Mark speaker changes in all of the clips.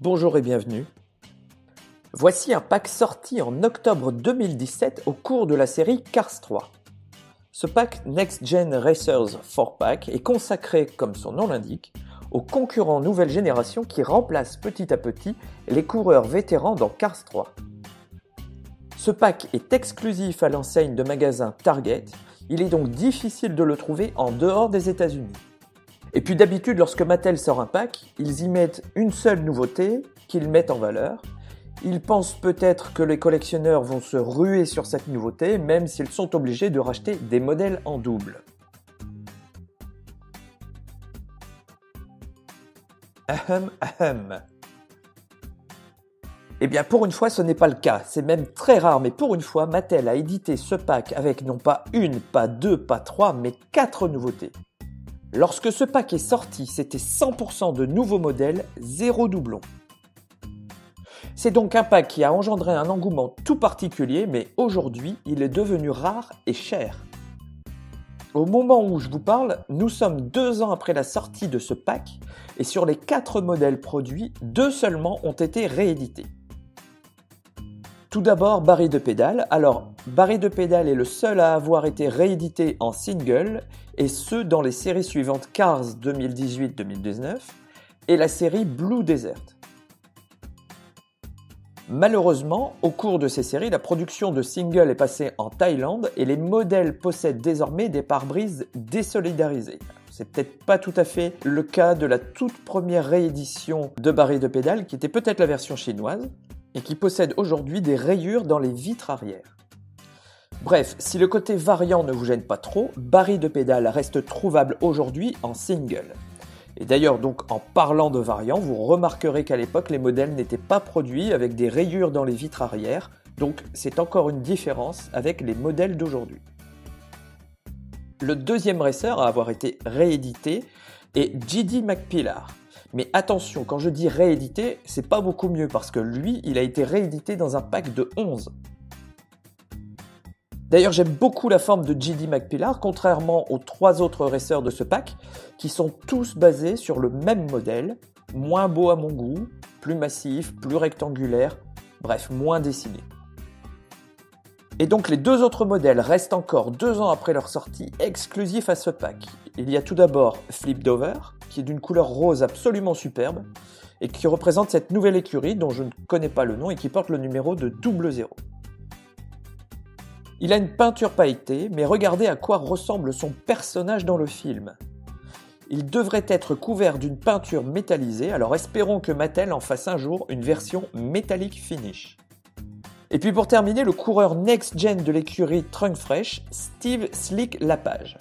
Speaker 1: Bonjour et bienvenue. Voici un pack sorti en octobre 2017 au cours de la série Cars 3. Ce pack Next Gen Racers 4-Pack est consacré, comme son nom l'indique, aux concurrents nouvelle génération qui remplacent petit à petit les coureurs vétérans dans Cars 3. Ce pack est exclusif à l'enseigne de magasin Target, il est donc difficile de le trouver en dehors des États-Unis. Et puis d'habitude, lorsque Mattel sort un pack, ils y mettent une seule nouveauté qu'ils mettent en valeur. Ils pensent peut-être que les collectionneurs vont se ruer sur cette nouveauté, même s'ils sont obligés de racheter des modèles en double. Ahem. Eh bien pour une fois ce n'est pas le cas, c'est même très rare, mais pour une fois Mattel a édité ce pack avec non pas une, pas deux, pas trois, mais 4 nouveautés. Lorsque ce pack est sorti, c'était 100% de nouveaux modèles, 0 doublons. C'est donc un pack qui a engendré un engouement tout particulier, mais aujourd'hui, il est devenu rare et cher. Au moment où je vous parle, nous sommes 2 ans après la sortie de ce pack, et sur les 4 modèles produits, 2 seulement ont été réédités. Tout d'abord, Barry de Pédale. Alors, Barry de Pédale est le seul à avoir été réédité en single, et ce dans les séries suivantes Cars 2018-2019 et la série Blue Desert. Malheureusement, au cours de ces séries, la production de singles est passée en Thaïlande et les modèles possèdent désormais des pare-brises désolidarisés. C'est peut-être pas tout à fait le cas de la toute première réédition de Barry de Pédale, qui était peut-être la version chinoise, et qui possède aujourd'hui des rayures dans les vitres arrière. Bref, si le côté variant ne vous gêne pas trop, Barry de Pédale reste trouvable aujourd'hui en single. Et d'ailleurs, donc en parlant de variant, vous remarquerez qu'à l'époque, les modèles n'étaient pas produits avec des rayures dans les vitres arrière, donc c'est encore une différence avec les modèles d'aujourd'hui. Le deuxième racer à avoir été réédité est J.D. McPillar. Mais attention, quand je dis réédité, c'est pas beaucoup mieux parce que lui, il a été réédité dans un pack de 11. D'ailleurs, j'aime beaucoup la forme de J.D. McPillar, contrairement aux 3 autres racers de ce pack, qui sont tous basés sur le même modèle, moins beau à mon goût, plus massif, plus rectangulaire, bref, moins dessiné. Et donc les 2 autres modèles restent encore 2 ans après leur sortie exclusifs à ce pack. Il y a tout d'abord Flip Dover, qui est d'une couleur rose absolument superbe, et qui représente cette nouvelle écurie dont je ne connais pas le nom et qui porte le numéro de 00. Il a une peinture pailletée, mais regardez à quoi ressemble son personnage dans le film. Il devrait être couvert d'une peinture métallisée, alors espérons que Mattel en fasse un jour une version métallique finish. Et puis pour terminer, le coureur next-gen de l'écurie Trunk Fresh, Steve Slick Lapage.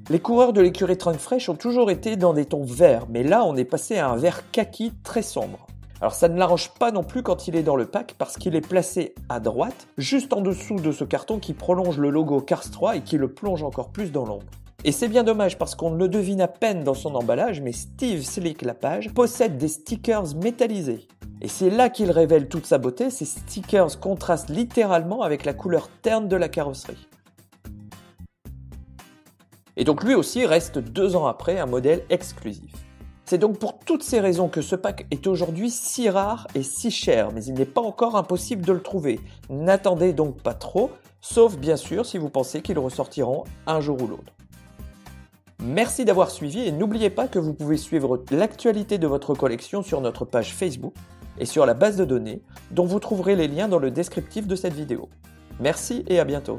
Speaker 1: Les coureurs de l'écurie Trunk Fresh ont toujours été dans des tons verts, mais là on est passé à un vert kaki très sombre. Alors ça ne l'arrange pas non plus quand il est dans le pack parce qu'il est placé à droite, juste en dessous de ce carton qui prolonge le logo Cars 3 et qui le plonge encore plus dans l'ombre. Et c'est bien dommage parce qu'on le devine à peine dans son emballage, mais Steve Slick Lapage possède des stickers métallisés. Et c'est là qu'il révèle toute sa beauté, ces stickers contrastent littéralement avec la couleur terne de la carrosserie. Et donc lui aussi reste 2 ans après un modèle exclusif. C'est donc pour toutes ces raisons que ce pack est aujourd'hui si rare et si cher, mais il n'est pas encore impossible de le trouver. N'attendez donc pas trop, sauf bien sûr si vous pensez qu'ils ressortiront un jour ou l'autre. Merci d'avoir suivi et n'oubliez pas que vous pouvez suivre l'actualité de votre collection sur notre page Facebook et sur la base de données, dont vous trouverez les liens dans le descriptif de cette vidéo. Merci et à bientôt.